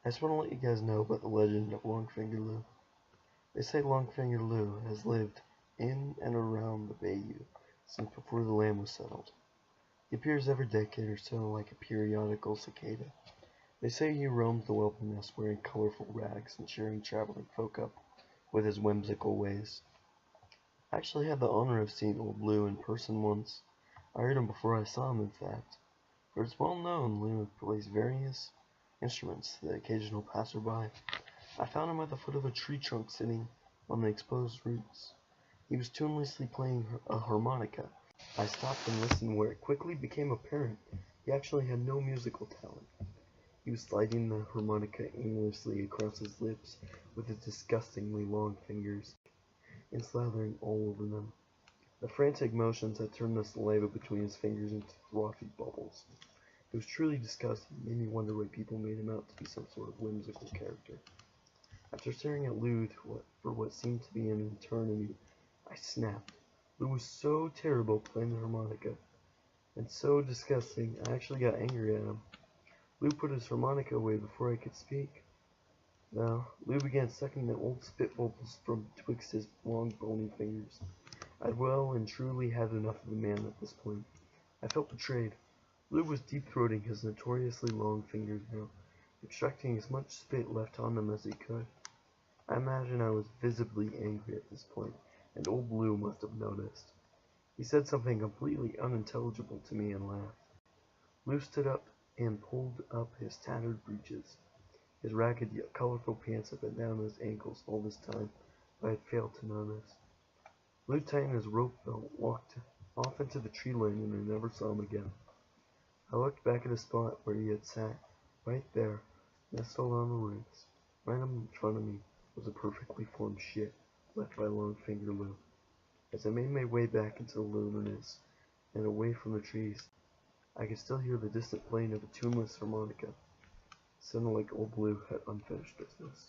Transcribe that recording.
I just want to let you guys know about the legend of Longfinger Lou. They say Longfinger Lou has lived in and around the Bayou since before the land was settled. He appears every decade or so like a periodical cicada. They say he roams the wilderness wearing colorful rags and cheering traveling folk up with his whimsical ways. I actually had the honor of seeing Old Lou in person once. I heard him before I saw him, in fact. For it's well known Lou plays various instruments to the occasional passerby. I found him at the foot of a tree trunk sitting on the exposed roots. He was tunelessly playing a harmonica. I stopped and listened, where it quickly became apparent he actually had no musical talent. He was sliding the harmonica aimlessly across his lips with his disgustingly long fingers, and slathering all over them. The frantic motions had turned the saliva between his fingers into frothy bubbles. It was truly disgusting, and made me wonder why people made him out to be some sort of whimsical character. After staring at Lou for what seemed to be an eternity, I snapped. Lou was so terrible playing the harmonica, and so disgusting, I actually got angry at him. Lou put his harmonica away before I could speak. Now, Lou began sucking the old spit bubbles from twixt his long bony fingers. I'd well and truly had enough of the man at this point. I felt betrayed. Lou was deep-throating his notoriously long fingers now, extracting as much spit left on them as he could. I imagine I was visibly angry at this point, and old Lou must have noticed. He said something completely unintelligible to me and laughed. Lou stood up and pulled up his tattered breeches. His ragged yet colorful pants had been down his ankles all this time, but I had failed to notice. Lou tightened his rope belt, walked off into the tree line, and I never saw him again. I looked back at the spot where he had sat. Right there, nestled on the roots, right in front of me, was a perfectly formed shit left by Longfinger Lou. As I made my way back into the wilderness and away from the trees, I could still hear the distant playing of a tuneless harmonica. Sounded like old Lou had unfinished business.